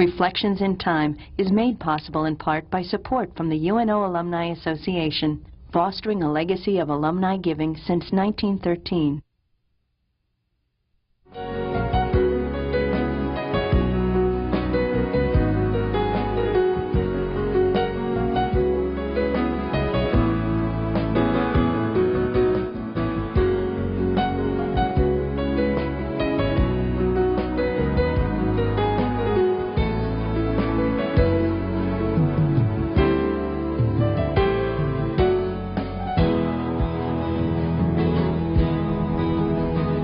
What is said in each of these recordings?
Reflections in Time is made possible in part by support from the UNO Alumni Association, fostering a legacy of alumni giving since 1913.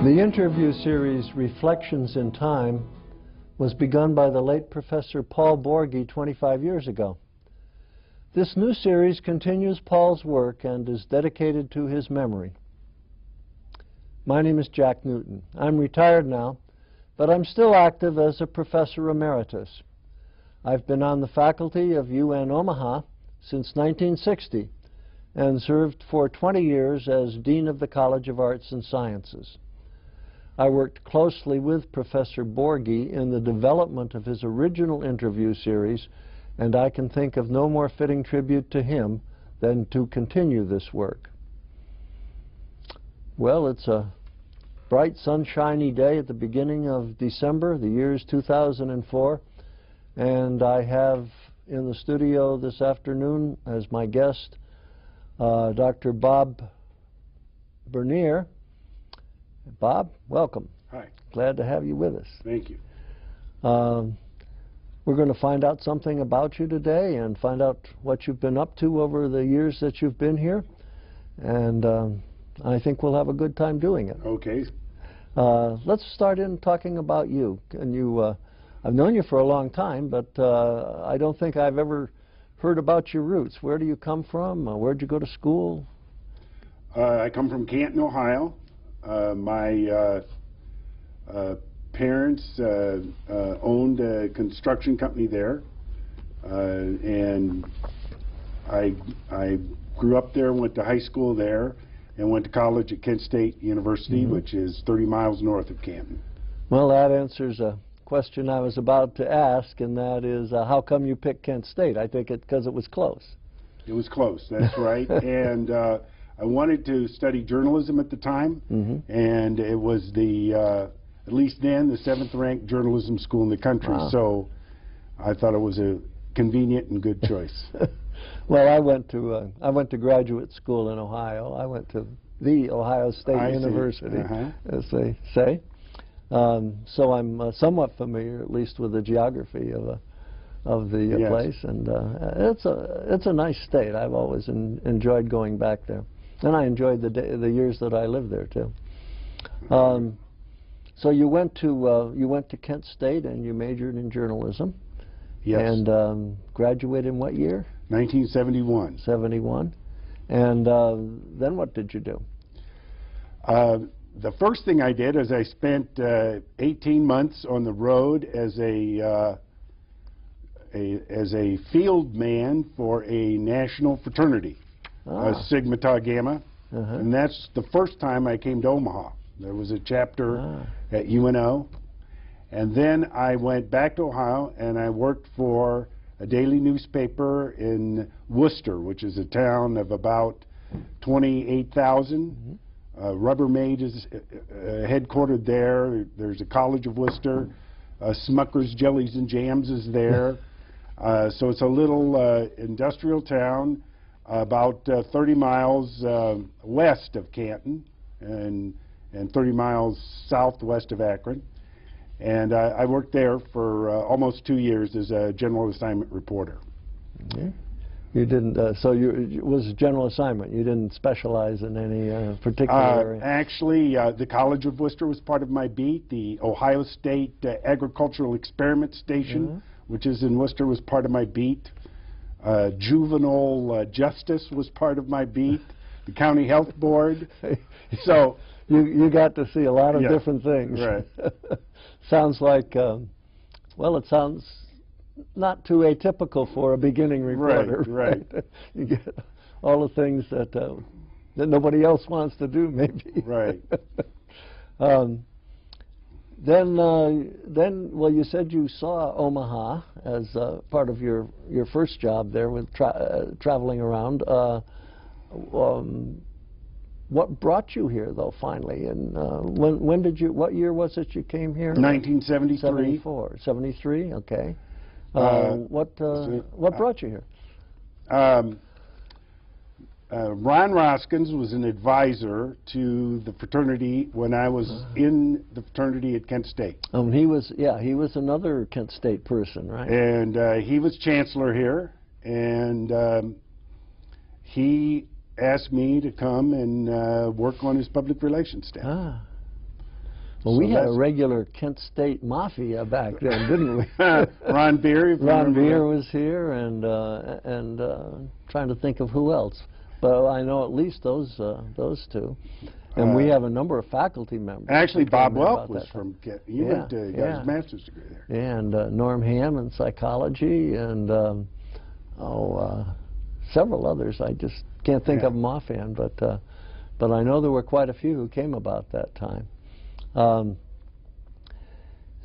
The interview series, Reflections in Time, was begun by the late Professor Paul Borghi 25 years ago. This new series continues Paul's work and is dedicated to his memory. My name is Jack Newton. I'm retired now, but I'm still active as a professor emeritus. I've been on the faculty of UN Omaha since 1960 and served for 20 years as Dean of the College of Arts and Sciences. I worked closely with Professor Borghi in the development of his original interview series, and I can think of no more fitting tribute to him than to continue this work. Well, it's a bright, sunshiny day at the beginning of December. The year is 2004, and I have in the studio this afternoon as my guest Dr. Bob Bernier. Bob, welcome. Hi. Glad to have you with us. Thank you. We're going to find out something about you today and find out what you've been up to over the years that you've been here. And I think we'll have a good time doing it. Okay. Let's start in talking about you. And I've known you for a long time, but I don't think I've ever heard about your roots. Where do you come from? Where'd you go to school? I come from Canton, Ohio. My parents owned a construction company there, and I grew up there, went to high school there, and went to college at Kent State University, which is 30 miles north of Canton. Well, that answers a question I was about to ask, and that is, how come you picked Kent State? I think it's because it was close. It was close, that's right. And I wanted to study journalism at the time, and it was the, at least then, the 7th ranked journalism school in the country. Wow. So I thought it was a convenient and good choice. Well, I went to graduate school in Ohio. I went to the Ohio State University, as they say. So I'm somewhat familiar, at least, with the geography of the place, and it's a nice state. I've always enjoyed going back there. And I enjoyed the years that I lived there too. So you went to Kent State and you majored in journalism. Yes. And graduated in what year? 1971. 71. And then what did you do? The first thing I did is I spent 18 months on the road as a field man for a national fraternity. Sigma Tau Gamma, and that's the first time I came to Omaha. There was a chapter at UNO, and then I went back to Ohio and I worked for a daily newspaper in Worcester, which is a town of about 28,000. Rubbermaid is headquartered there. There's a College of Worcester. Smucker's Jellies and Jams is there. So it's a little industrial town, about 30 miles west of Canton and 30 miles southwest of Akron. And I worked there for almost 2 years as a general assignment reporter. You didn't, so it was a general assignment. You didn't specialize in any particular area? Actually, the College of Worcester was part of my beat. The Ohio State Agricultural Experiment Station, which is in Worcester, was part of my beat. Juvenile Justice was part of my beat. The County Health Board. So you got to see a lot of different things. Right. Sounds like, well, it sounds not too atypical for a beginning reporter. Right. You get all the things that nobody else wants to do, maybe. Right. Well, you said you saw Omaha as part of your first job there with traveling around. What brought you here, though, finally? And when did you? What year was it you came here? 1973. 74. 73. Okay. What brought you here? Ron Roskins was an advisor to the fraternity when I was in the fraternity at Kent State. He was another Kent State person, right? And he was chancellor here, and he asked me to come and work on his public relations staff. Ah. Well, we had a regular Kent State mafia back then, didn't we? Ron Beer. Ron Beer was here, and trying to think of who else. But I know at least those two. And we have a number of faculty members. Actually, Bob Welp was from Kent. He went to got his master's degree there. Yeah, and Norm Hamm in psychology, and several others. I just can't think of them offhand, but I know there were quite a few who came about that time.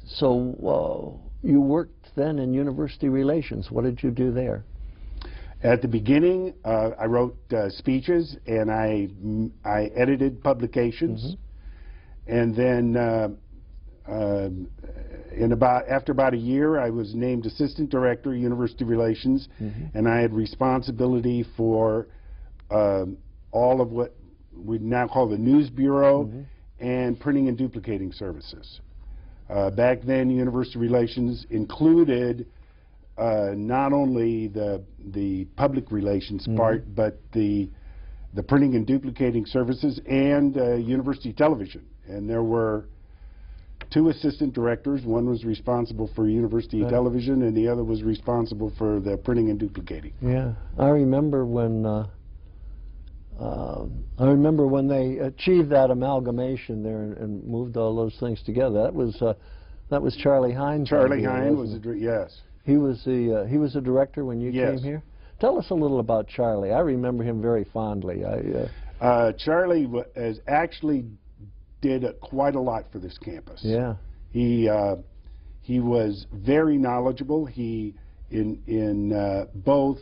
So you worked then in university relations. What did you do there? At the beginning, I wrote speeches, and I edited publications, and then after about a year, I was named assistant director of university relations, and I had responsibility for all of what we now call the news bureau and printing and duplicating services. Back then, university relations included not only the public relations part, but the printing and duplicating services and university television. And there were two assistant directors. One was responsible for university television, and the other was responsible for the printing and duplicating. Yeah, I remember when they achieved that amalgamation there and moved all those things together. That was Charlie Hines. Charlie Hines was yes. He was a director when you came here. Tell us a little about Charlie. I remember him very fondly. Charlie actually did quite a lot for this campus. Yeah. He was very knowledgeable. He in both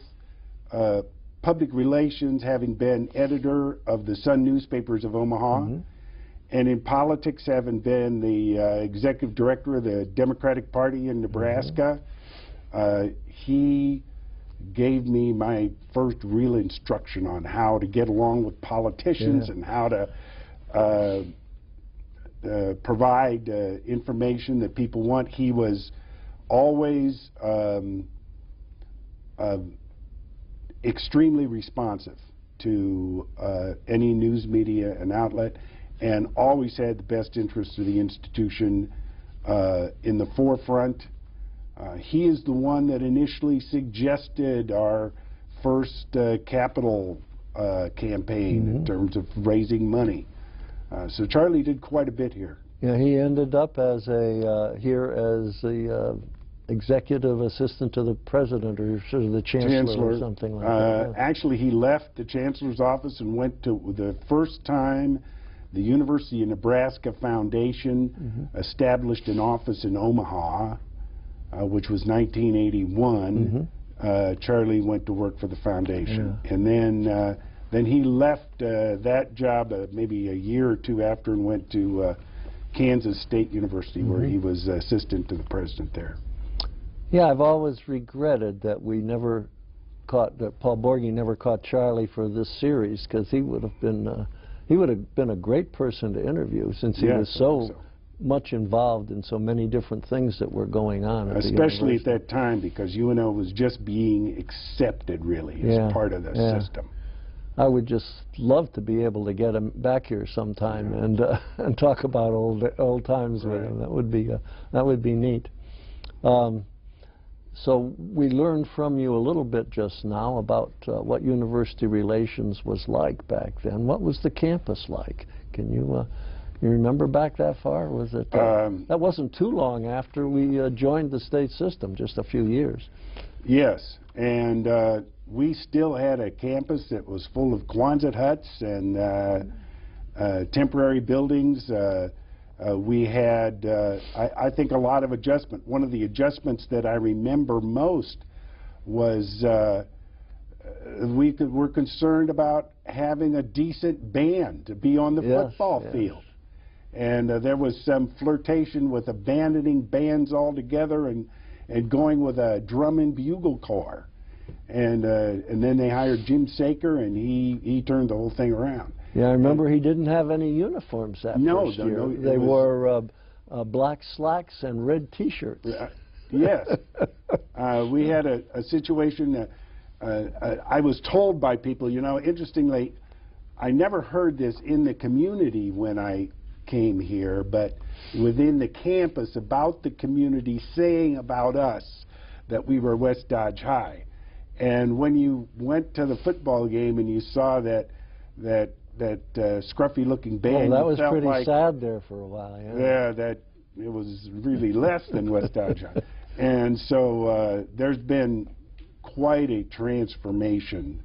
public relations, having been editor of the Sun newspapers of Omaha, and in politics, having been the executive director of the Democratic Party in Nebraska. He gave me my first real instruction on how to get along with politicians and how to provide information that people want. He was always extremely responsive to any news media and outlet, and always had the best interests of the institution in the forefront. He is the one that initially suggested our first capital campaign in terms of raising money. So Charlie did quite a bit here. Yeah, he ended up as here as the executive assistant to the president, or sort of the chancellor or something like that. Actually, he left the chancellor's office and went to the first time the University of Nebraska Foundation established an office in Omaha, which was 1981. Charlie went to work for the foundation, and then he left that job maybe a year or two after and went to Kansas State University, where he was assistant to the president there. Yeah, I've always regretted that we never caught, that Paul Bernier never caught Charlie for this series, because he would have been a great person to interview, since he was so much involved in so many different things that were going on at especially at that time, because UNO was just being accepted really as part of the system. I would just love to be able to get him back here sometime and talk about old times with him. That would be neat. So we learned from you a little bit just now about what university relations was like back then. What was the campus like? Can you remember back that far? Was it that wasn't too long after we joined the state system, just a few years. Yes, and we still had a campus that was full of Quonset huts and temporary buildings. We had, I think, a lot of adjustment. One of the adjustments that I remember most was we were concerned about having a decent band to be on the football field. And there was some flirtation with abandoning bands altogether and going with a drum and bugle corps. And then they hired Jim Saker, and he turned the whole thing around. Yeah, I remember he didn't have any uniforms that first year. No, they wore black slacks and red T-shirts. Yes. We had a situation that I was told by people, you know, interestingly, I never heard this in the community when I came here, but within the campus about the community saying about us that we were West Dodge High. And when you went to the football game and you saw that scruffy-looking band, that was felt pretty like, sad there for a while. Yeah, that it was really less than West Dodge High. And so there's been quite a transformation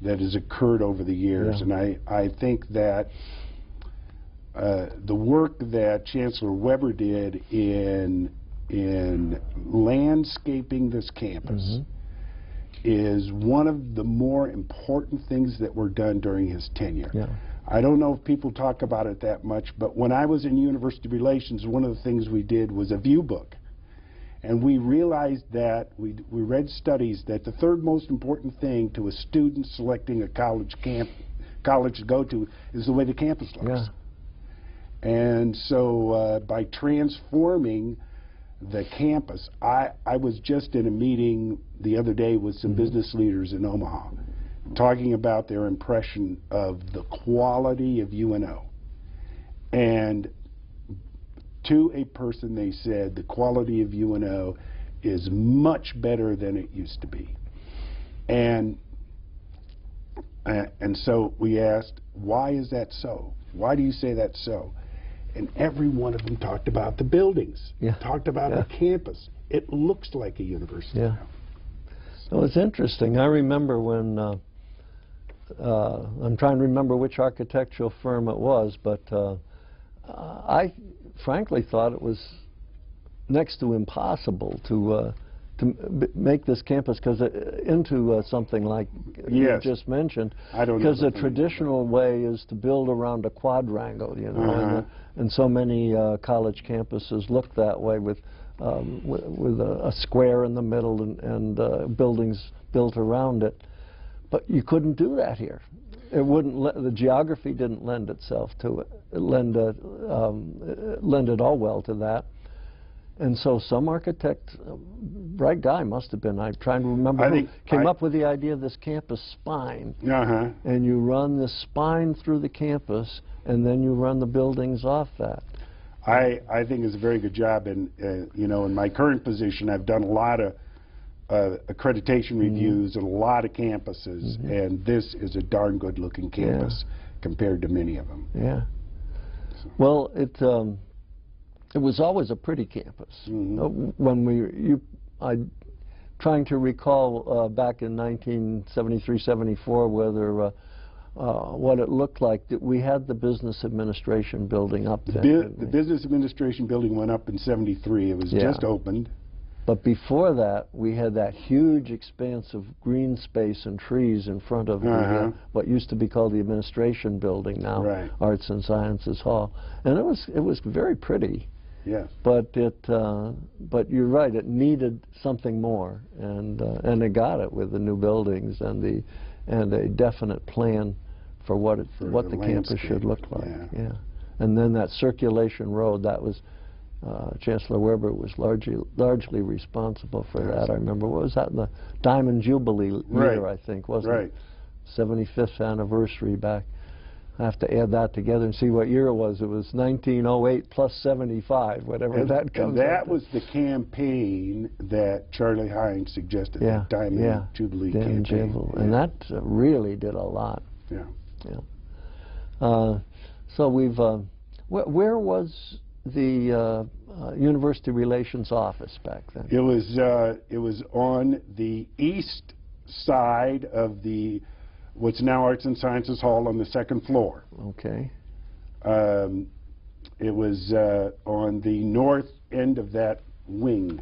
that has occurred over the years, and I think that the work that Chancellor Weber did in landscaping this campus is one of the more important things that were done during his tenure. I don't know if people talk about it that much, but when I was in university relations, one of the things we did was a view book. And we realized that, we read studies, that the third most important thing to a student selecting a college to go to is the way the campus looks. And so by transforming the campus, I was just in a meeting the other day with some business leaders in Omaha talking about their impression of the quality of UNO. And to a person they said the quality of UNO is much better than it used to be. And so we asked, why is that so? Why do you say that's so? And every one of them talked about the buildings, talked about the campus. It looks like a university now. Well, it's interesting. I remember when, I'm trying to remember which architectural firm it was, but I frankly thought it was next to impossible to make this campus into something like you just mentioned. Because the traditional way is to build around a quadrangle, you know, and so many college campuses look that way with a square in the middle and buildings built around it. But you couldn't do that here. It wouldn't. The geography didn't lend itself to it. Lend at all well to that. And so some architect, bright guy must have been, I'm trying to remember who, came up with the idea of this campus spine. And you run the spine through the campus, and then you run the buildings off that. I think it's a very good job, and you know, in my current position, I've done a lot of accreditation reviews at a lot of campuses, and this is a darn good looking campus compared to many of them. Well, it was always a pretty campus. When I'm trying to recall back in 1973-74 whether what it looked like. That we had the business administration building up then. The business administration building went up in '73. It was just opened. But before that, we had that huge expanse of green space and trees in front of what used to be called the administration building, now Arts and Sciences Hall, and it was very pretty. But you're right, it needed something more, and it got it with the new buildings and a definite plan for what the campus should look like. And then that circulation road, that was Chancellor Weber was largely responsible for that. I remember, what was that, the Diamond Jubilee year, I think, wasn't it? 75th anniversary back. I have to add that together and see what year it was. It was 1908 plus 75, whatever that comes out. And that was the campaign that Charlie Hines suggested, the Diamond Jubilee campaign. And that really did a lot. So we've, where was the University Relations office back then? It was on the east side of the what's now Arts and Sciences Hall on the second floor. It was on the north end of that wing.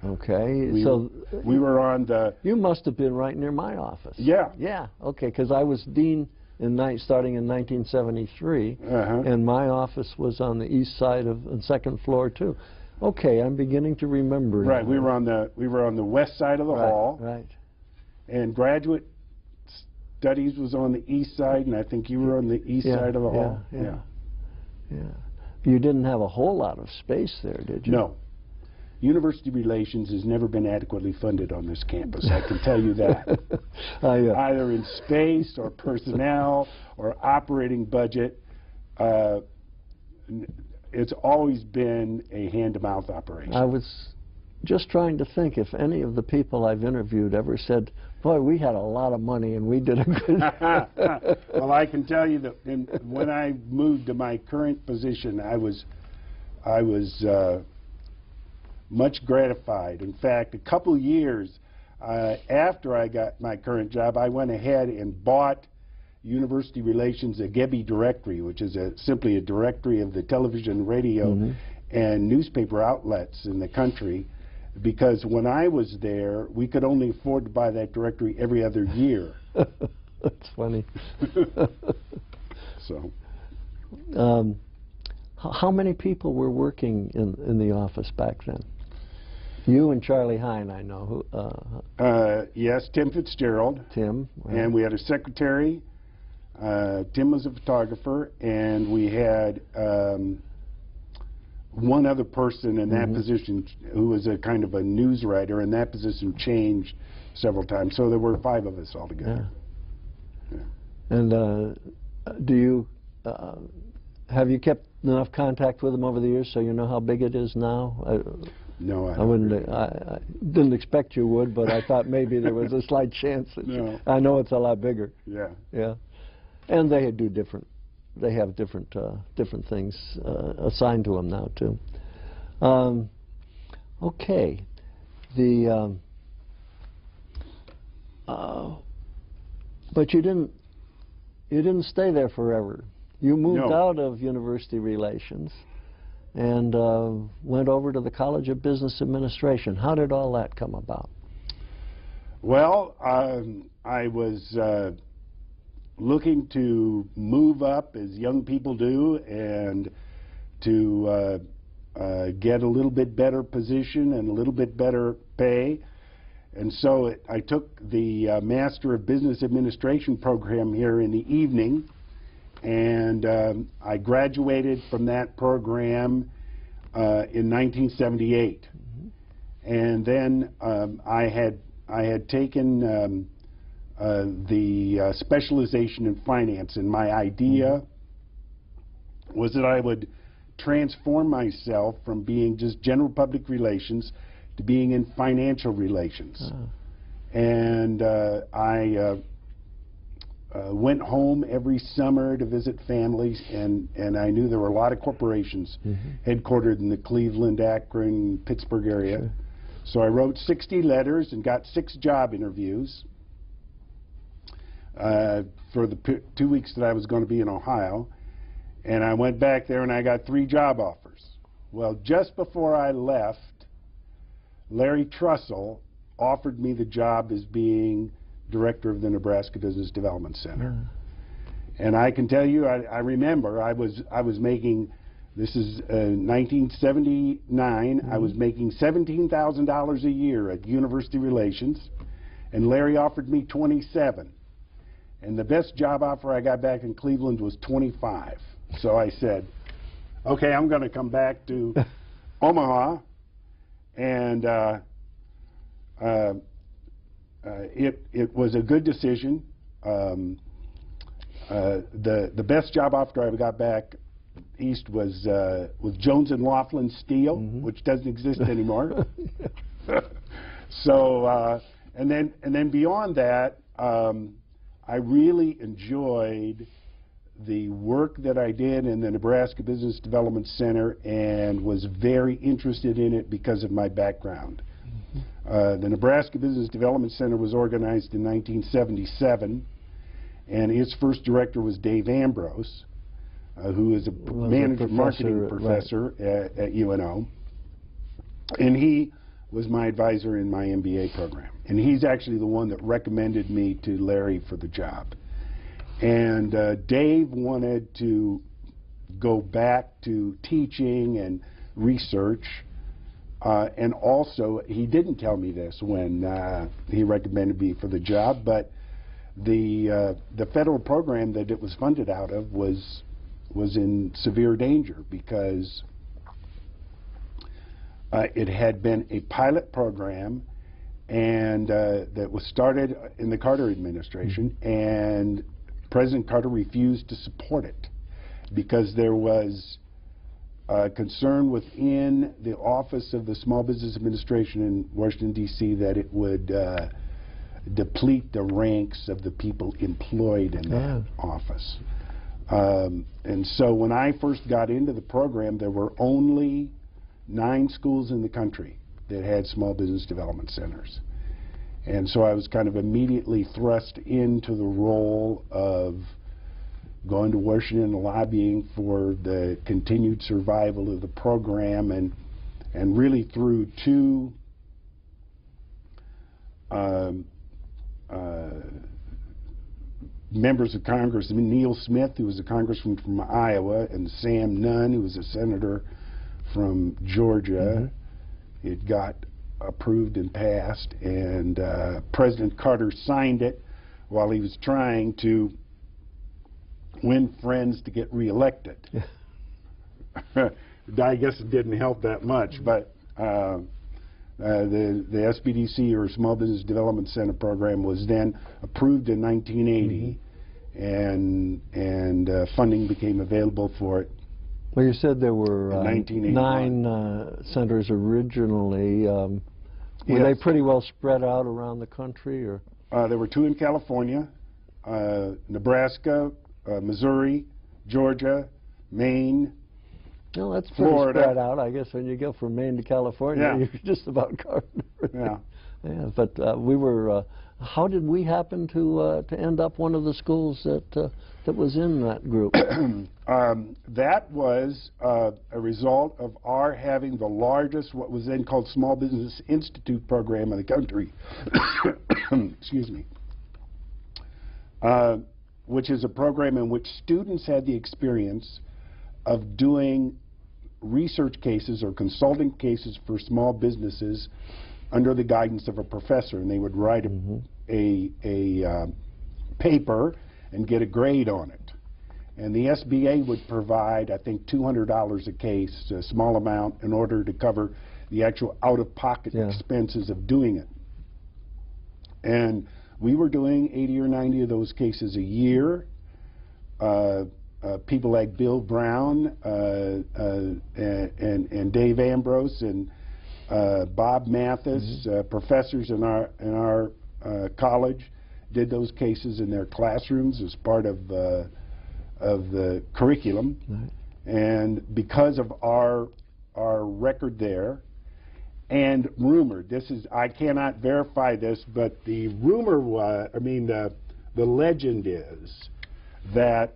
Okay, We were on the... You must have been right near my office. Yeah. Yeah, okay, because I was dean starting in 1973, and my office was on the east side of the second floor too. Okay, I'm beginning to remember. Right, we were on the west side of the hall. Right. And graduate studies was on the east side, and I think you were on the east side of the hall. Yeah. You didn't have a whole lot of space there, did you? No. University relations has never been adequately funded on this campus, I can tell you that. Either in space or personnel or operating budget, it's always been a hand-to-mouth operation. I was just trying to think if any of the people I've interviewed ever said, boy, we had a lot of money and we did a good job. Well, I can tell you that when I moved to my current position, I was much gratified. In fact, a couple years after I got my current job, I went ahead and bought University Relations a Gebby directory, which is simply a directory of the television, radio, and newspaper outlets in the country, because when I was there, we could only afford to buy that directory every other year. That's funny. So. How many people were working in the office back then? You and Charlie Hine, I know. Yes, Tim Fitzgerald. Tim. Right. And we had a secretary. Tim was a photographer, and we had one other person in that position who was a kind of a news writer, and that position changed several times. So there were 5 of us altogether. Yeah. And have you kept enough contact with them over the years so you know how big it is now? No, I wouldn't. I didn't expect you would, but I thought maybe there was a slight chance. That I know it's a lot bigger. Yeah. Yeah. And they do different. They have different things assigned to them now too. Okay. But you didn't stay there forever. You moved out of university relations and went over to the College of Business Administration. How did all that come about? Well, I was looking to move up as young people do and to get a little bit better position and a little bit better pay. And so I took the Master of Business Administration program here in the evening, and I graduated from that program in 1978. And then I had taken the specialization in finance, and my idea was that I would transform myself from being just general public relations to being in financial relations. And I went home every summer to visit families, and I knew there were a lot of corporations headquartered in the Cleveland, Akron, Pittsburgh area. Sure. So I wrote 60 letters and got 6 job interviews for the 2 weeks that I was going to be in Ohio. And I went back there and I got 3 job offers. Well, just before I left, Larry Trussell offered me the job as being director of the Nebraska Business Development Center. And I can tell you, I remember I was making, this is 1979, I was making $17,000 a year at University Relations, and Larry offered me 27. And the best job offer I got back in Cleveland was 25. So I said, okay, I'm going to come back to Omaha. And it was a good decision. The best job offer I ever got back east was with Jones and Laughlin Steel, which doesn't exist anymore. So and then beyond that, I really enjoyed the work that I did in the Nebraska Business Development Center and was very interested in it because of my background. The Nebraska Business Development Center was organized in 1977, and its first director was Dave Ambrose. who is a marketing professor at UNO. And he was my advisor in my MBA program. And he's actually the one that recommended me to Larry for the job. And Dave wanted to go back to teaching and research. And also, he didn't tell me this when he recommended me for the job, but the federal program that it was funded out of was in severe danger because it had been a pilot program and that was started in the Carter administration, and President Carter refused to support it because there was concern within the Office of the Small Business Administration in Washington, D.C. that it would deplete the ranks of the people employed in that office. And so when I first got into the program, there were only 9 schools in the country that had small business development centers. And so I was kind of immediately thrust into the role of going to Washington and lobbying for the continued survival of the program, and really through 2 members of Congress, Neil Smith, who was a congressman from Iowa, and Sam Nunn, who was a senator from Georgia. It got approved and passed, and President Carter signed it while he was trying to win friends to get reelected. I guess it didn't help that much, but the SBDC, or Small Business Development Center program, was then approved in 1980, and funding became available for it. Well, you said there were 9 centers originally. Were they pretty well spread out around the country, or? There were 2 in California, Nebraska, Missouri, Georgia, Maine, Well, that's pretty Florida. spread out. I guess when you go from Maine to California, you're just about covered. Yeah. Yeah, but we were. How did we happen to end up one of the schools that was in that group? That was a result of our having the largest, what was then called Small Business Institute program in the country. Excuse me. Which is a program in which students had the experience of doing research cases or consulting cases for small businesses under the guidance of a professor, and they would write a paper and get a grade on it. And the SBA would provide, I think, $200 a case, a small amount, in order to cover the actual out-of-pocket expenses of doing it. And we were doing 80 or 90 of those cases a year. People like Bill Brown and Dave Ambrose and Bob Mathis, professors in our college, did those cases in their classrooms as part of the curriculum. And because of our record there, and rumored, I cannot verify this, but the rumor was, the legend is that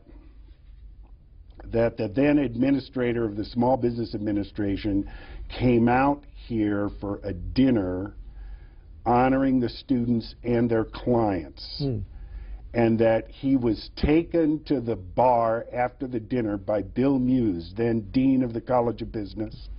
the then administrator of the Small Business Administration came out here for a dinner honoring the students and their clients, and that he was taken to the bar after the dinner by Bill Muse, then dean of the College of Business,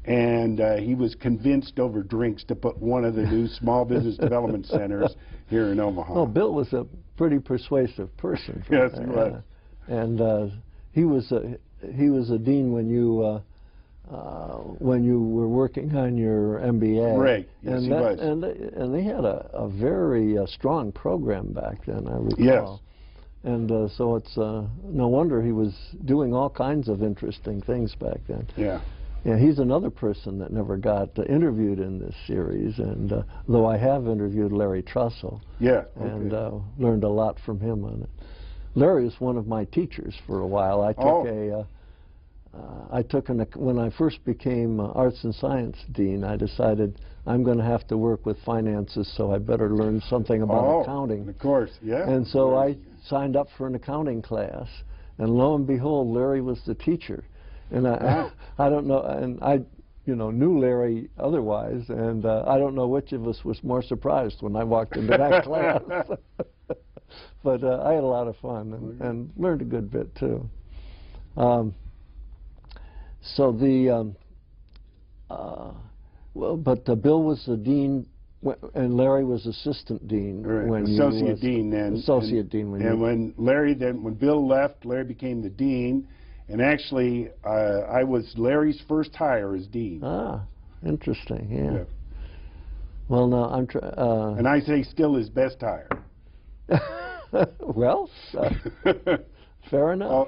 and he was convinced over drinks to put one of the new small business development centers here in Omaha. Oh, Bill was a pretty persuasive person. Yes, he was. And he was a dean when you were working on your MBA. Right. Yes, and he was. And they had a very strong program back then, I recall. Yes. And so it's no wonder he was doing all kinds of interesting things back then. Yeah. Yeah, he's another person that never got interviewed in this series, and though I have interviewed Larry Trussell, and learned a lot from him on it. Larry was one of my teachers for a while. I took when I first became Arts and Science Dean, I decided I'm going to have to work with finances, so I better learn something about accounting. Of course, yeah. And so I signed up for an accounting class, and lo and behold, Larry was the teacher. And I don't know, and I, knew Larry otherwise, and I don't know which of us was more surprised when I walked into that class. But I had a lot of fun and learned a good bit too. So Bill was the dean, and Larry was assistant dean. Right. When associate dean then. Associate dean when when Bill left, Larry became the dean, and actually I was Larry's first hire as dean. Ah, interesting. Yeah. Well, no, and I say still his best hire. Well, fair enough.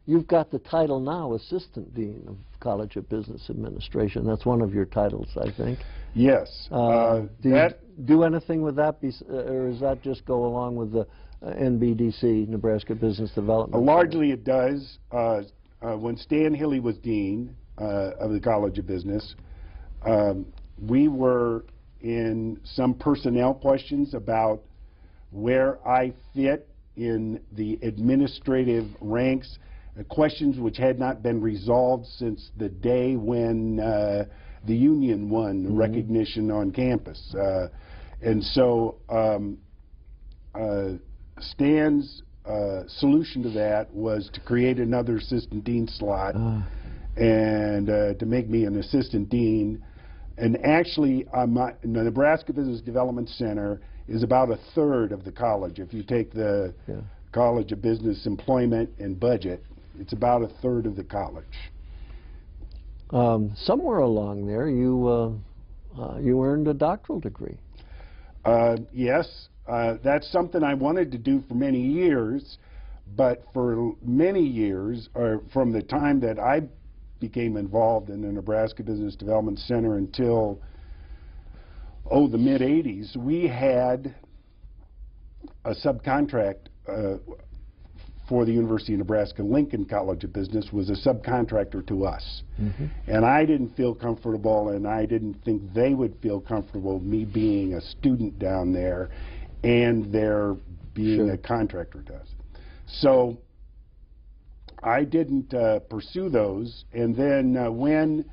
You've got the title now, Assistant Dean of College of Business Administration. That's one of your titles, I think. Yes. Do you do anything with that, or does that just go along with the NBDC, Nebraska Business Development? Largely it does. When Stan Hilly was Dean of the College of Business, we were in some personnel questions about where I fit in the administrative ranks, questions which had not been resolved since the day when the union won recognition on campus. And so Stan's solution to that was to create another assistant dean slot and to make me an assistant dean. And actually, the Nebraska Business Development Center is about a third of the college. If you take the College of Business Employment and Budget, it's about a third of the college. Somewhere along there, you earned a doctoral degree. Yes, that's something I wanted to do for many years, but for many years, or from the time that I became involved in the Nebraska Business Development Center until, the mid-'80s, we had a subcontract for the University of Nebraska-Lincoln College of Business was a subcontractor to us. And I didn't feel comfortable, and I didn't think they would feel comfortable me being a student down there and their being a contractor to us. So I didn't pursue those, and then when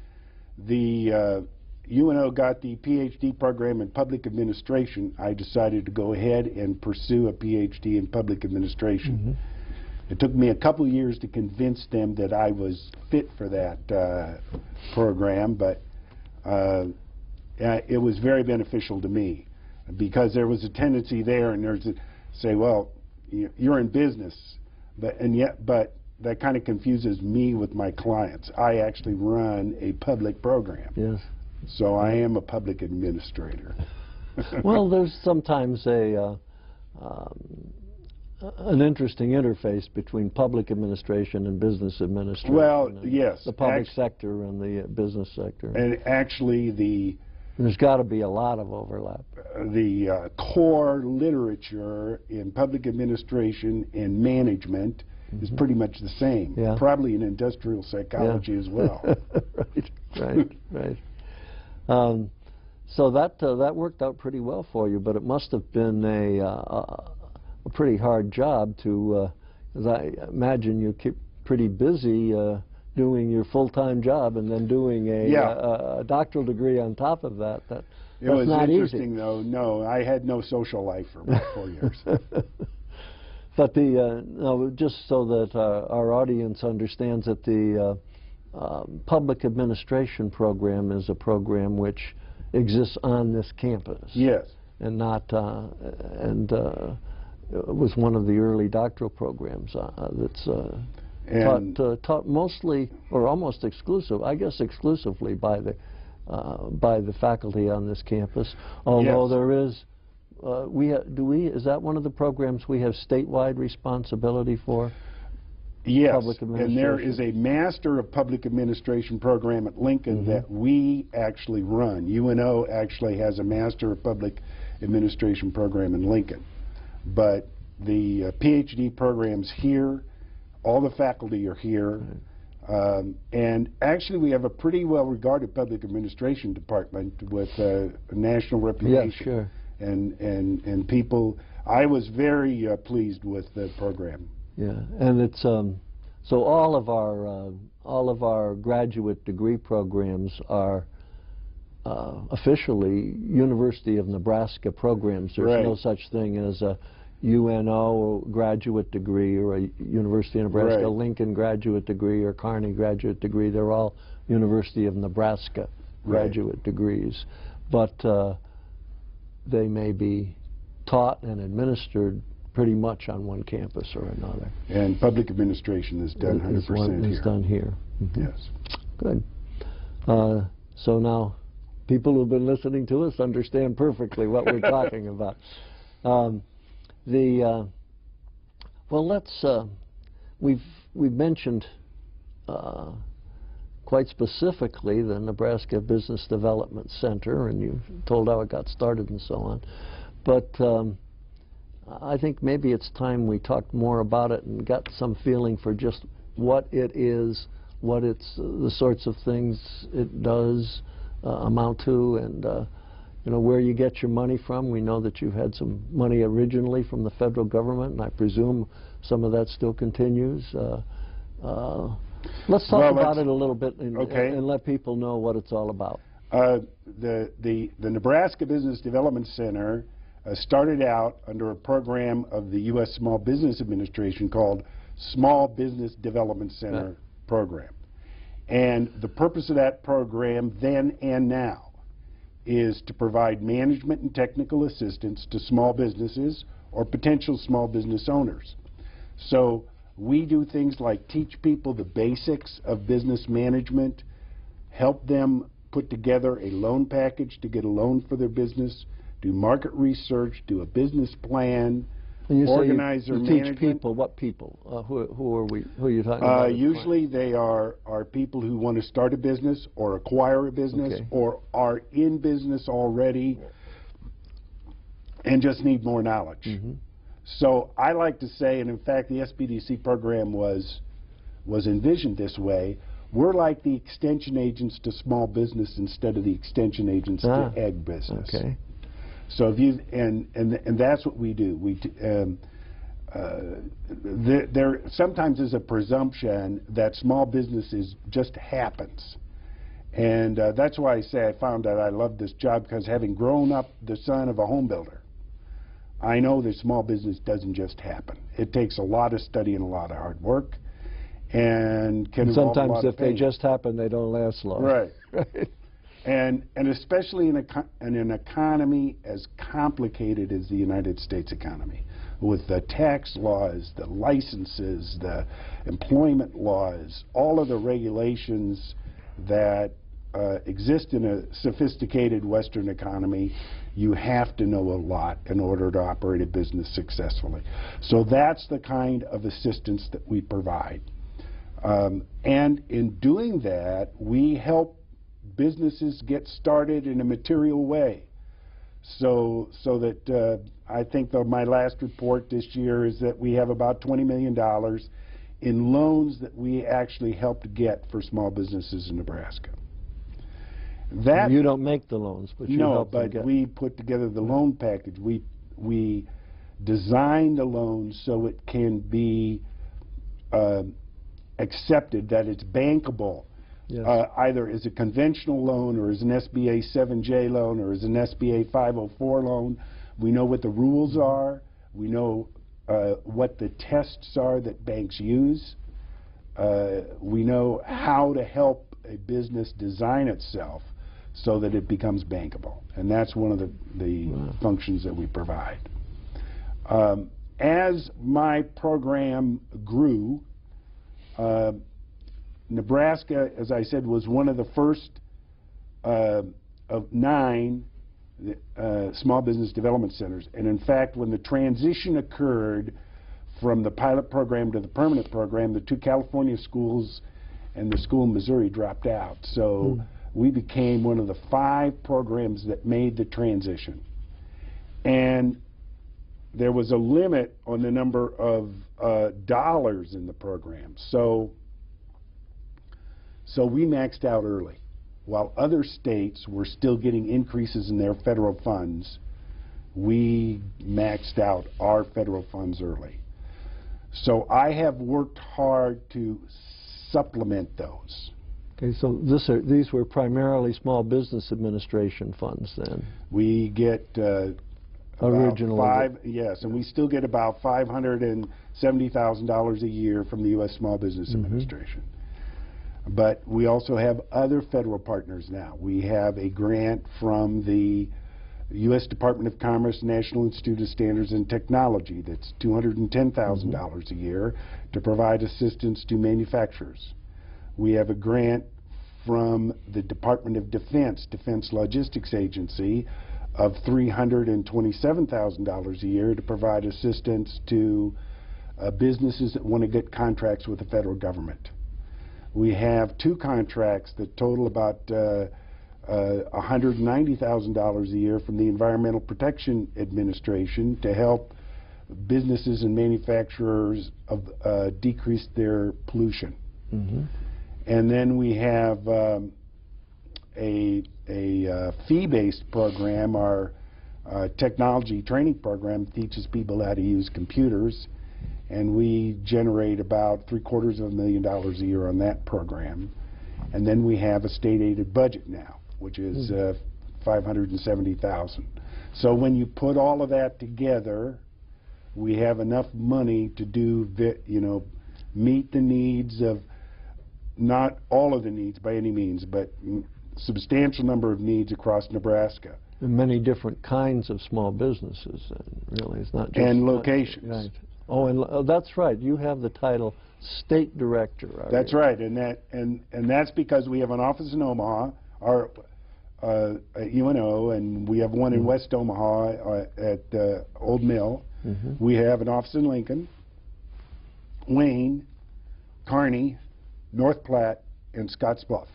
the UNO got the PhD program in public administration, I decided to go ahead and pursue a PhD in public administration. It took me a couple years to convince them that I was fit for that program, but it was very beneficial to me because there was a tendency there, and there's a say, well, you're in business, but that kind of confuses me with my clients. I actually run a public program. Yes. So I am a public administrator. Well, there's sometimes an interesting interface between public administration and business administration. Well, yes. The public sector and the business sector. And actually there's got to be a lot of overlap. The core literature in public administration and management is pretty much the same. Yeah. Probably in industrial psychology as well. Right. So that worked out pretty well for you, but it must have been a pretty hard job to, as I imagine you keep pretty busy doing your full-time job and then doing a doctoral degree on top of that. That's not easy. It was interesting, though. No, I had no social life for about 4 years. But no, just so that our audience understands that the public administration program is a program which exists on this campus. Yes. And not, it was one of the early doctoral programs that's taught mostly, or almost exclusive, I guess exclusively by the faculty on this campus. Although there is, is that one of the programs we have statewide responsibility for? Yes, Public administration. And there is a Master of Public Administration program at Lincoln that we actually run. UNO actually has a Master of Public Administration program in Lincoln. But the PhD program's here, all the faculty are here, and actually we have a pretty well-regarded public administration department with a national reputation. Yeah, sure. and people. I was very pleased with the program. Yeah, and it's so all of our graduate degree programs are officially University of Nebraska programs. There's Right. no such thing as a UNO graduate degree or a University of Nebraska Right. Lincoln graduate degree or Kearney graduate degree. They're all University of Nebraska graduate Right. degrees, but they may be taught and administered pretty much on one campus or another. And public administration is done 100% here. Is done here. Mm-hmm. Yes. Good. So now, people who've been listening to us understand perfectly what we're talking about. Well, let's. We've mentioned quite specifically the Nebraska Business Development Center, and you told how it got started and so on. But I think maybe it's time we talked more about it and got some feeling for just what it is, what it's the sorts of things it does amount to, and you know, where you get your money from. We know that you've had some money originally from the federal government, and I presume some of that still continues. Let's talk about it a little bit and let people know what it's all about. The Nebraska Business Development Center started out under a program of the U.S. Small Business Administration called Small Business Development Center Program. And the purpose of that program then and now is to provide management and technical assistance to small businesses or potential small business owners. So we do things like teach people the basics of business management, help them put together a loan package to get a loan for their business, do market research, do a business plan, And you organize say their you management. teach people. What people? Who are you talking about? Usually they are people who want to start a business or acquire a business or are in business already and just need more knowledge. Mm-hmm. So I like to say, and in fact the SBDC program was envisioned this way, we're like the extension agents to small business instead of the extension agents to ag business. Okay. So if you and that's what we do. There sometimes is a presumption that small businesses just happens, and that's why I say I found that I love this job, because having grown up the son of a home builder, I know that small business doesn't just happen. It takes a lot of study and a lot of hard work, and can involve a lot sometimes of if they pain. just happen, they don't last long. Right. Right. And especially in an economy as complicated as the United States economy, with the tax laws, the licenses, the employment laws, all of the regulations that exist in a sophisticated Western economy, you have to know a lot in order to operate a business successfully. So that's the kind of assistance that we provide. And in doing that, we help businesses get started in a material way. So that I think that my last report this year is that we have about $20 million in loans that we actually helped get for small businesses in Nebraska. That You don't make the loans, but you help them get. No, but we put together the loan package. We design the loan so it can be accepted, that it's bankable. Yes. Either as a conventional loan or as an SBA 7J loan or as an SBA 504 loan. We know what the rules are. We know what the tests are that banks use. We know how to help a business design itself so that it becomes bankable. And that's one of the functions that we provide. As my program grew, Nebraska, as I said, was one of the first of 9 small business development centers. And in fact, when the transition occurred from the pilot program to the permanent program, the 2 California schools and the school in Missouri dropped out. So we became one of the 5 programs that made the transition. And there was a limit on the number of dollars in the program. So we maxed out early. While other states were still getting increases in their federal funds, we maxed out our federal funds early. So I have worked hard to supplement those. Okay, so these were primarily Small Business Administration funds then? We get originally. Yes, and we still get about $570,000 a year from the U.S. Small Business Administration. But we also have other federal partners now. We have a grant from the U.S. Department of Commerce, National Institute of Standards and Technology that's $210,000 a year to provide assistance to manufacturers. We have a grant from the Department of Defense, Defense Logistics Agency, of $327,000 a year to provide assistance to businesses that want to get contracts with the federal government. We have 2 contracts that total about $190,000 a year from the Environmental Protection Administration to help businesses and manufacturers decrease their pollution. And then we have a fee-based program. Our technology training program teaches people how to use computers, and we generate about $750,000 a year on that program. And then we have a state-aided budget now, which is $570,000. So when you put all of that together, we have enough money to do, meet the needs of, not all of the needs by any means, but substantial number of needs across Nebraska. And many different kinds of small businesses, really. It's not just... And locations. Right. Oh, and that's right. You have the title State Director. That's right, and that's because we have an office in Omaha, at UNO, and we have one in West Omaha at Old Mill. We have an office in Lincoln, Wayne, Kearney, North Platte, and Scottsbluff.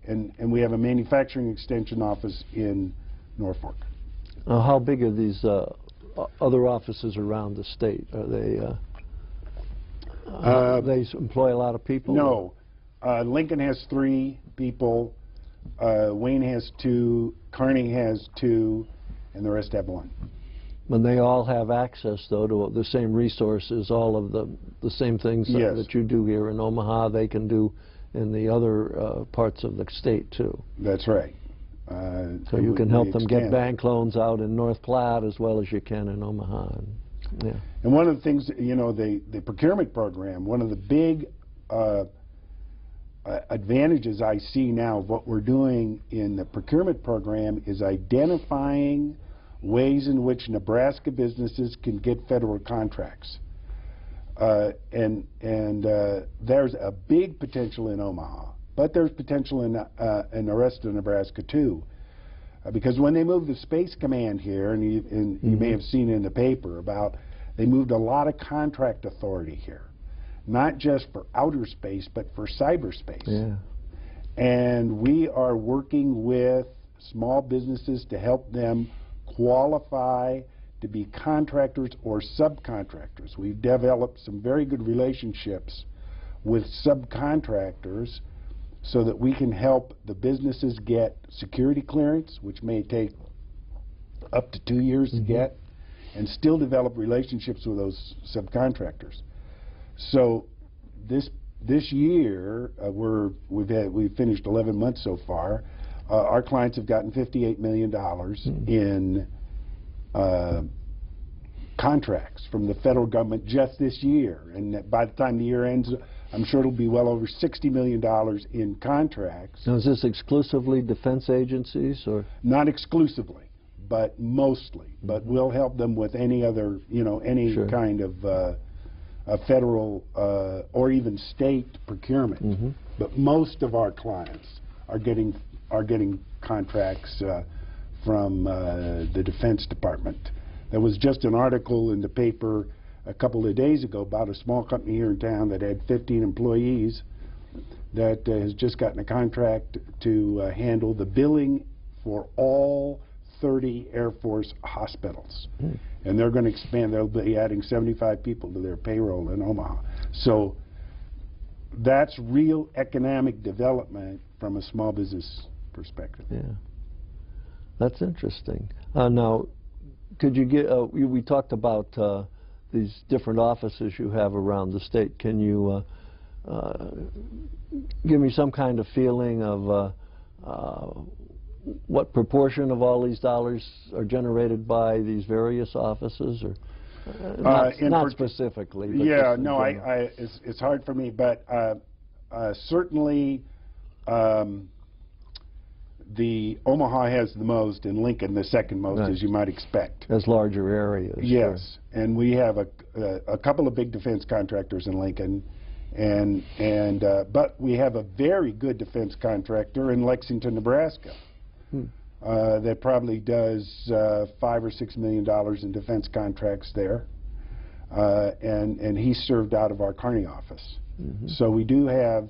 And we have a manufacturing extension office in Norfolk. How big are these other offices around the state? Are they employ a lot of people? No. Lincoln has 3 people, Wayne has 2, Kearney has 2, and the rest have 1. When they all have access, though, to the same resources, all of the same things that you do here in Omaha, they can do in the other parts of the state, too. That's right. So you can help them get bank loans out in North Platte as well as you can in Omaha. And one of the things, the procurement program, one of the big advantages I see now of what we're doing in the procurement program is identifying ways in which Nebraska businesses can get federal contracts. And there's a big potential in Omaha, but there's potential in the rest of Nebraska too. Because when they moved the Space Command here, and you may have seen in the paper about, they moved a lot of contract authority here, not just for outer space, but for cyberspace. Yeah. And we are working with small businesses to help them qualify to be contractors or subcontractors. We've developed some very good relationships with subcontractors so that we can help the businesses get security clearance, which may take up to 2 years to get, and still develop relationships with those subcontractors. So this year, we've finished 11 months so far. Our clients have gotten $58 million in contracts from the federal government just this year, and by the time the year ends, I'm sure it'll be well over $60 million in contracts. Now, is this exclusively defense agencies, or? Not exclusively, but mostly. But we'll help them with any other, any kind of federal or even state procurement. But most of our clients are getting contracts from the Defense Department. There was just an article in the paper a couple of days ago about a small company here in town that had 15 employees that has just gotten a contract to handle the billing for all 30 Air Force hospitals. And they're going to expand. They'll be adding 75 people to their payroll in Omaha. So that's real economic development from a small business perspective. Yeah, that's interesting. Now, Could you get, we talked about these different offices you have around the state. Can you give me some kind of feeling of what proportion of all these dollars are generated by these various offices, or not specifically? But yeah, no, it's hard for me, but certainly the Omaha has the most, and Lincoln the second most, right, as you might expect. As larger areas. Yes, sure. And we have a couple of big defense contractors in Lincoln, but we have a very good defense contractor in Lexington, Nebraska. That probably does $5 or $6 million in defense contracts there, and he's served out of our Kearney office. So we do have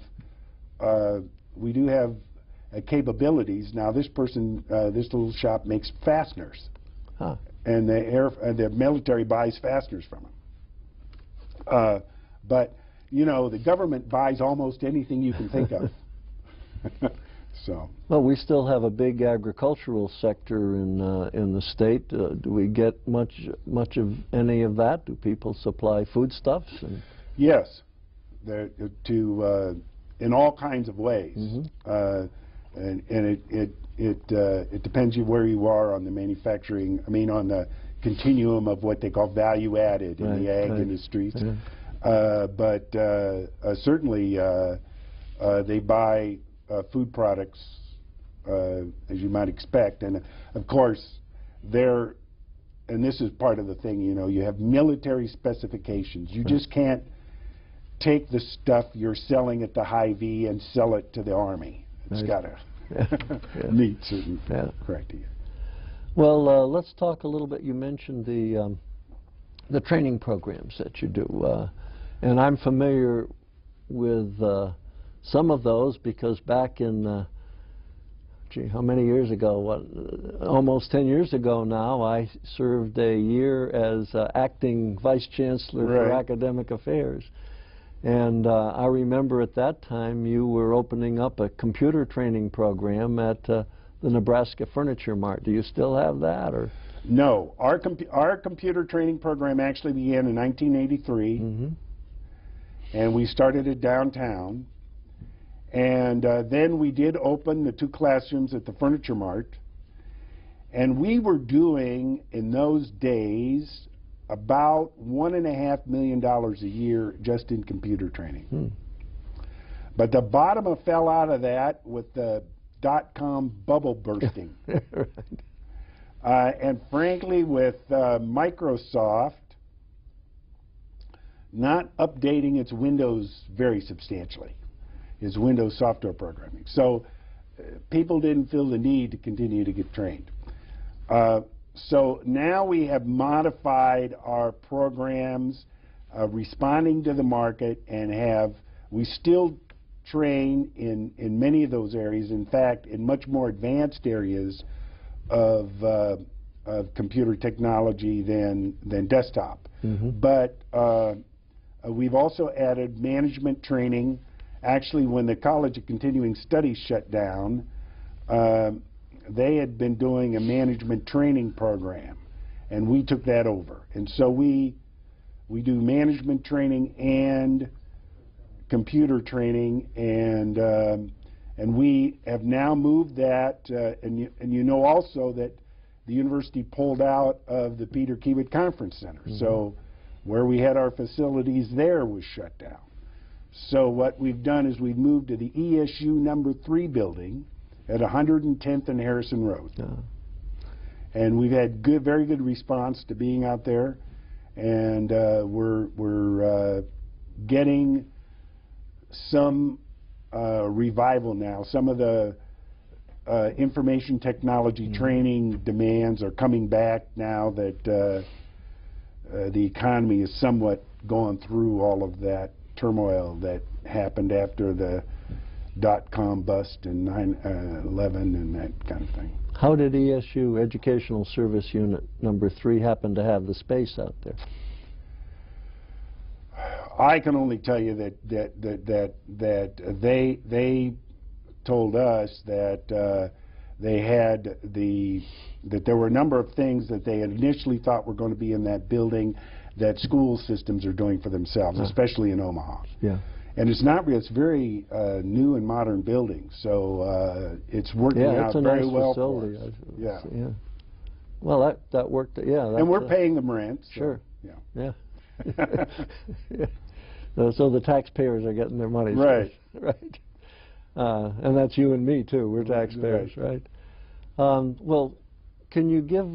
capabilities. Now this person, this little shop makes fasteners, and the military buys fasteners from them. But you know, the government buys almost anything you can think of. So. Well, we still have a big agricultural sector in the state. Do we get much of any of that? Do people supply foodstuffs? Yes, in all kinds of ways. And it depends where you are on the manufacturing. I mean, on the continuum of what they call value added in the ag industries. But certainly they buy food products, as you might expect, and of course and this is part of the thing, you know, you have military specifications. You just can't take the stuff you're selling at the Hy-Vee and sell it to the Army. It's got to meet certain criteria. Well, let's talk a little bit. You mentioned the training programs that you do, and I'm familiar with some of those because back in, gee, how many years ago? Almost 10 years ago now, I served a year as acting Vice Chancellor for Academic Affairs. And I remember at that time you were opening up a computer training program at the Nebraska Furniture Mart. Do you still have that, or? No. Our computer training program actually began in 1983, and we started it downtown. And then we did open the 2 classrooms at the Furniture Mart. And we were doing, in those days, about $1.5 million a year just in computer training. But the bottom fell out of that with the .com bubble bursting. And frankly, with Microsoft not updating its Windows very substantially, its Windows software programming. So people didn't feel the need to continue to get trained. So now we have modified our programs responding to the market, and we still train in many of those areas. In fact, in much more advanced areas of computer technology than desktop. But we've also added management training. Actually, when the College of Continuing Studies shut down, they had been doing a management training program, and we took that over. And so we do management training and computer training, and we have now moved that. And you know also that the university pulled out of the Peter Kiewit Conference Center. So where we had our facilities there was shut down. So what we've done is we've moved to the ESU number 3 building at 110th and Harrison Road. And we've had very good response to being out there, and we're getting some revival now. Some of the information technology training demands are coming back now that the economy is somewhat going through all of that turmoil that happened after the .com bust and 9/11 and that kind of thing. How did ESU Educational Service Unit number 3 happen to have the space out there? I can only tell you that they told us that They had that there were a number of things that they initially thought were going to be in that building that school systems are doing for themselves, especially in Omaha. Yeah. And it's not real. It's very new and modern building, so it's working out it's a very nice well facility. for us. Yeah. Well, that worked. Yeah. And we're paying them rent. So, sure. Yeah. Yeah. So the taxpayers are getting their money. Right. Right. And that's you and me too. We're taxpayers, right? Well, can you give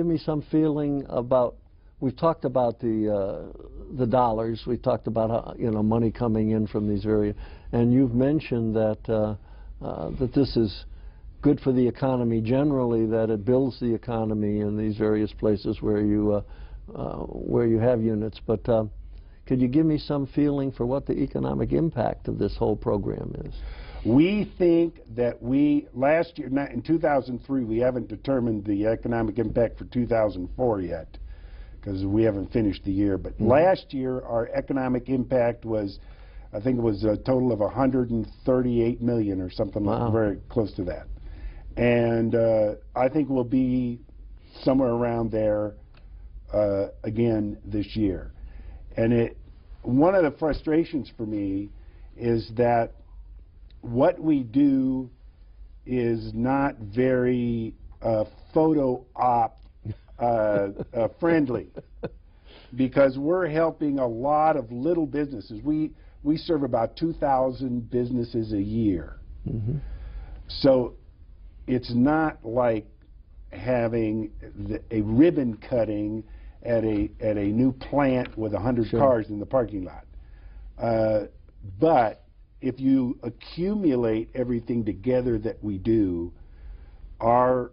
me some feeling about? We've talked about the dollars. We talked about how, money coming in from these various, and you've mentioned that that this is good for the economy generally. That it builds the economy in these various places where you have units. But could you give me some feeling for what the economic impact of this whole program is? We think that last year, in 2003, we haven't determined the economic impact for 2004 yet, because we haven't finished the year. But last year, our economic impact was, I think it was a total of $138 million or something, like very close to that. And I think we'll be somewhere around there again this year. And one of the frustrations for me is that what we do is not very photo op friendly, because we're helping a lot of little businesses. We serve about 2,000 businesses a year. So it's not like having a ribbon cutting at a new plant with 100 cars in the parking lot. But if you accumulate everything together that we do, our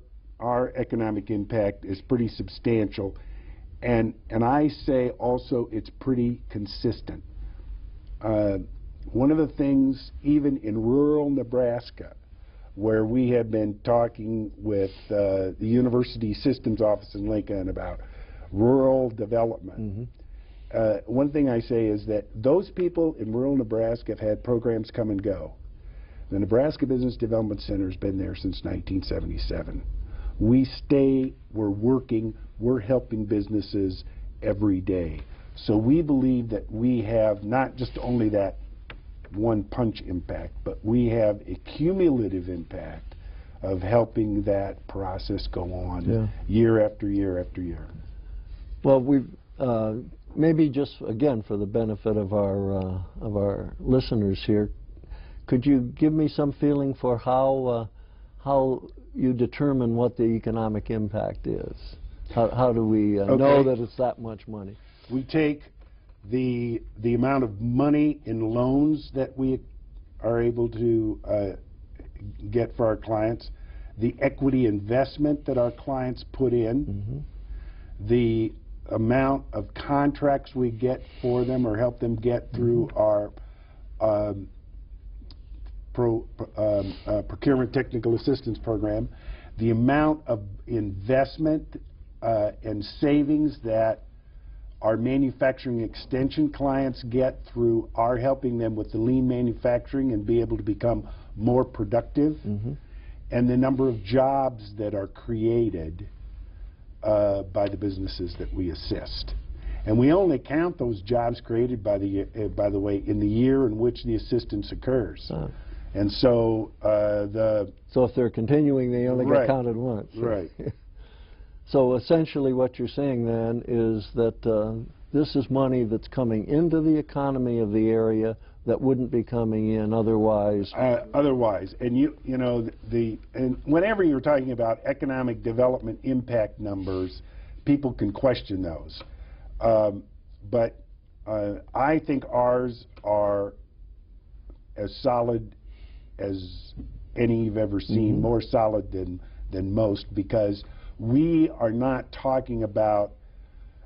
economic impact is pretty substantial, and I say also it's pretty consistent. One of the things, even in rural Nebraska, where we have been talking with the University Systems Office in Lincoln about rural development, one thing I say is that those people in rural Nebraska have had programs come and go. The Nebraska Business Development Center has been there since 1977. We stay, we're working, we're helping businesses every day. So we believe that we have not just only that one punch impact, but we have a cumulative impact of helping that process go on year after year after year. Well, we've maybe just again for the benefit of our listeners here, could you give me some feeling for how you determine what the economic impact is? How do we know that it's that much money? We take the amount of money in loans that we are able to get for our clients, the equity investment that our clients put in, the amount of contracts we get for them or help them get through our procurement technical assistance program, the amount of investment and savings that our manufacturing extension clients get through our helping them with the lean manufacturing and be able to become more productive, and the number of jobs that are created by the businesses that we assist. And we only count those jobs created, by the way, in the year in which the assistance occurs. And so so if they're continuing, they only get counted once. Right. So essentially what you're saying then is that this is money that's coming into the economy of the area that wouldn't be coming in otherwise. And and whenever you're talking about economic development impact numbers, people can question those. But I think ours are as solid as any you've ever seen, more solid than most, because we are not talking about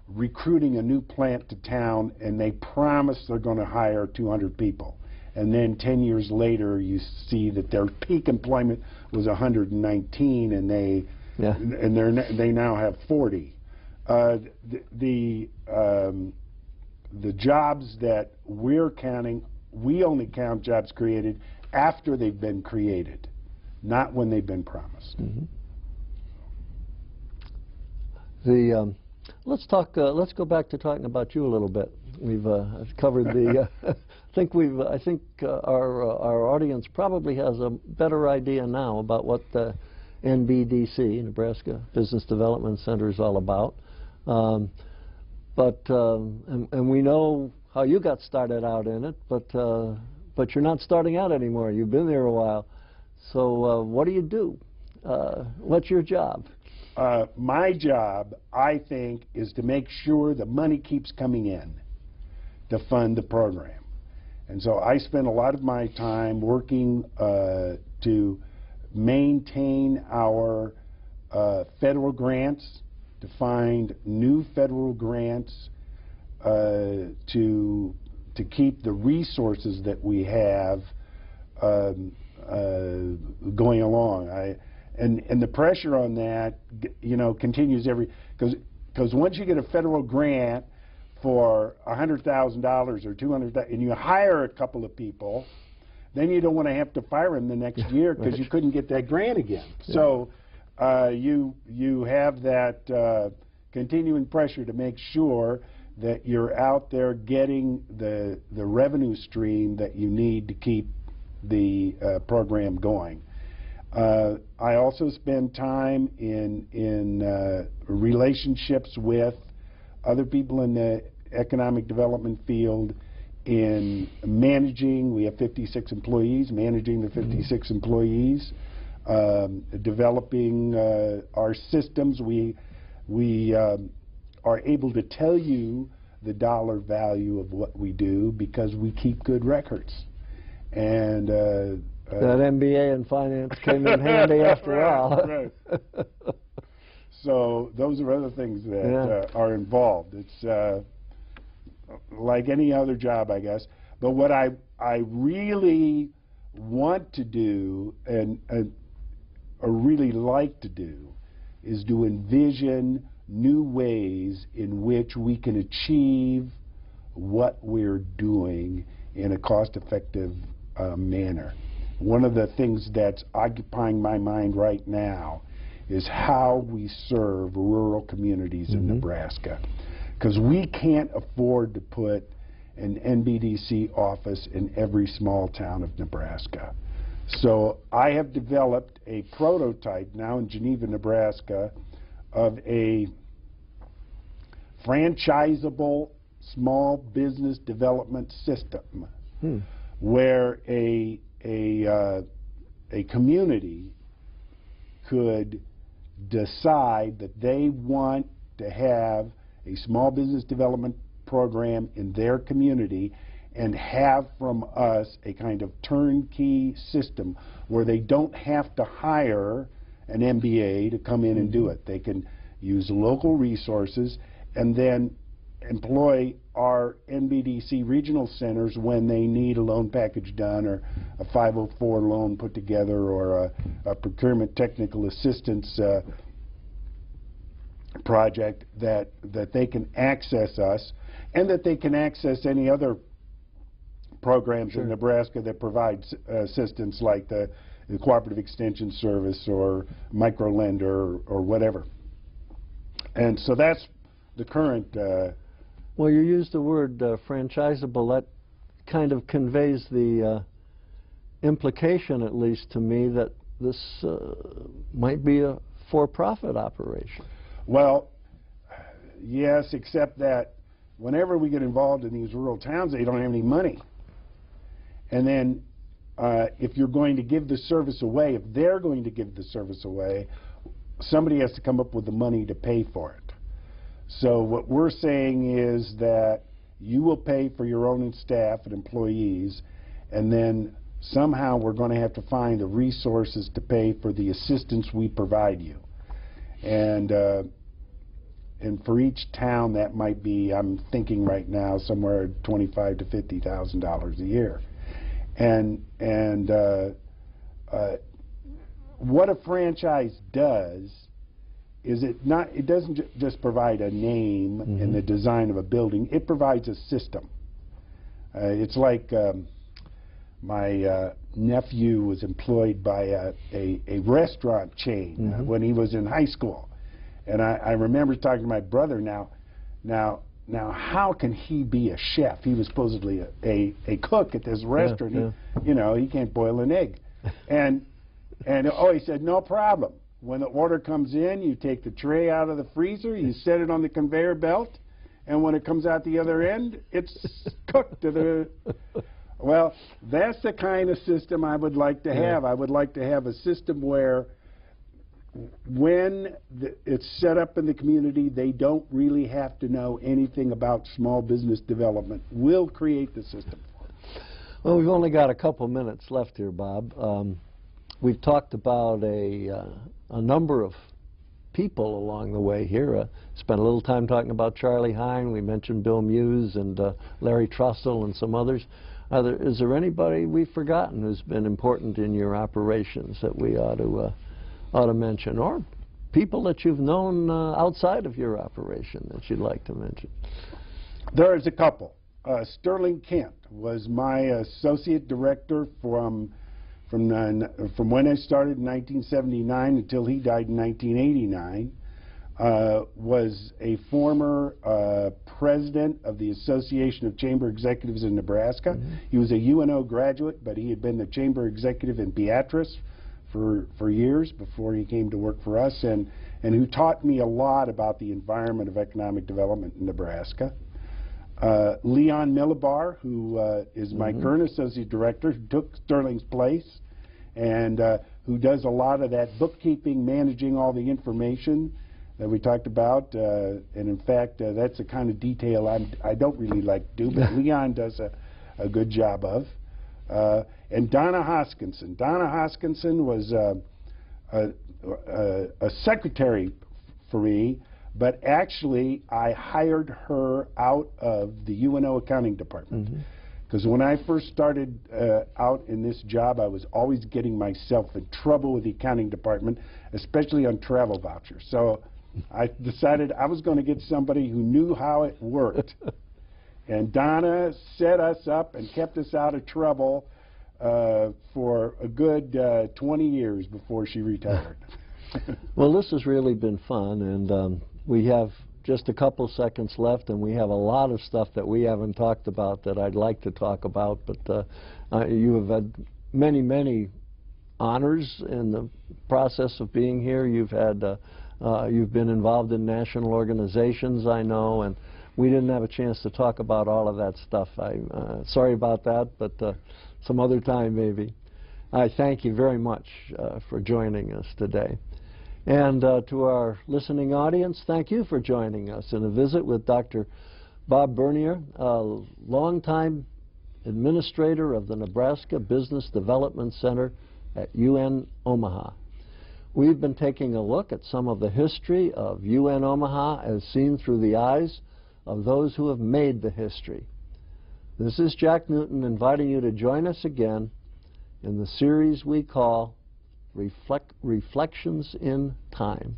recruiting a new plant to town and they promise they're going to hire 200 people. And then 10 years later you see that their peak employment was 119 and they now have 40. The jobs that we're counting, we only count jobs created after they've been created. not when they've been promised. Let's go back to talking about you a little bit. We've covered the. I think our audience probably has a better idea now about what the NBDC, Nebraska Business Development Center, is all about. And we know how you got started out in it, but you're not starting out anymore. You've been there a while. So what do you do? What's your job? My job, I think, is to make sure the money keeps coming in to fund the program. And so I spend a lot of my time working to maintain our federal grants, to find new federal grants, to keep the resources that we have going along. And the pressure on that, you know, continues because once you get a federal grant for $100,000 or $200,000 and you hire a couple of people, then you don't want to have to fire them the next year because you couldn't get that grant again. Yeah. So you have that continuing pressure to make sure that you're out there getting the revenue stream that you need to keep the program going. I also spend time in relationships with other people in the economic development field, in managing. We have 56 employees, managing the 56 employees, developing our systems. We are able to tell you the dollar value of what we do because we keep good records. And that MBA in finance came in handy after all. Right. So those are other things that are involved. It's like any other job, I guess. But what I really want to do and really like to do is to envision new ways in which we can achieve what we're doing in a cost-effective manner. One of the things that's occupying my mind right now is how we serve rural communities in Nebraska. Because we can't afford to put an NBDC office in every small town of Nebraska. So I have developed a prototype now in Geneva, Nebraska, of a franchisable small business development system where a community could decide that they want to have a small business development program in their community and have from us a kind of turnkey system where they don't have to hire an MBA to come in and do it. They can use local resources and then employ our NBDC regional centers when they need a loan package done or a 504 loan put together or a procurement technical assistance project that they can access us and that they can access any other programs in Nebraska that provide assistance like the Cooperative Extension Service or microlender or whatever. And so that's the current well, you used the word franchisable. That kind of conveys the implication, at least to me, that this might be a for-profit operation. Well, yes, except that whenever we get involved in these rural towns, they don't have any money. And then if you're going to give the service away, if they're going to give the service away, somebody has to come up with the money to pay for it. So what we're saying is that you will pay for your own staff and employees, and then somehow we're going to have to find the resources to pay for the assistance we provide you. And for each town, that might be, I'm thinking right now, somewhere $25,000 to $50,000 a year. And what a franchise does is it doesn't just provide a name and the design of a building. It provides a system. It's like my nephew was employed by a restaurant chain when he was in high school. And I remember talking to my brother, now how can he be a chef? He was supposedly a cook at this restaurant. He, you know, he can't boil an egg. And he said, no problem. When the order comes in, you take the tray out of the freezer, you set it on the conveyor belt, and when it comes out the other end, it's cooked to the... Well, that's the kind of system I would like to have. I would like to have a system where when it's set up in the community, they don't really have to know anything about small business development. We'll create the system. Well, we've only got a couple minutes left here, Bob. We've talked about a number of people along the way here. Spent a little time talking about Charlie Hine. We mentioned Bill Muse and Larry Trussell and some others. Is there anybody we've forgotten who's been important in your operations that we ought to mention, or people that you've known outside of your open that you'd like to mention? There's a couple. Sterling Kent was my associate director from when I started in 1979 until he died in 1989. Was a former president of the Association of Chamber Executives in Nebraska. He was a UNO graduate, but he had been the chamber executive in Beatrice for years before he came to work for us, and who taught me a lot about the environment of economic development in Nebraska. Leon Millibar, who is my current associate director, who took Sterling's place, and who does a lot of that bookkeeping, managing all the information that we talked about, and in fact, that's the kind of detail I don't really like to do, but Leon does a good job of. And Donna Hoskinson. Donna Hoskinson was a secretary for me, but actually I hired her out of the UNO accounting department. Because when I first started out in this job, I was always getting myself in trouble with the accounting department, especially on travel vouchers. So I decided I was going to get somebody who knew how it worked. And Donna set us up and kept us out of trouble for a good 20 years before she retired. Well, this has really been fun, and we have just a couple seconds left, and we have a lot of stuff that we haven't talked about that I'd like to talk about, but you have had many, many honors in the process of being here. You've been involved in national organizations, I know, and we didn't have a chance to talk about all of that stuff. I'm sorry about that, but some other time maybe. I thank you very much for joining us today. And to our listening audience, thank you for joining us in a visit with Dr. Bob Bernier, a longtime administrator of the Nebraska Business Development Center at UN Omaha. We've been taking a look at some of the history of UN Omaha as seen through the eyes of those who have made the history. This is Jack Newton inviting you to join us again in the series we call Reflections in Time.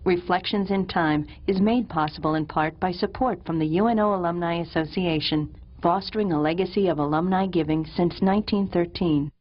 Reflections in Time is made possible in part by support from the UNO Alumni Association, fostering a legacy of alumni giving since 1913.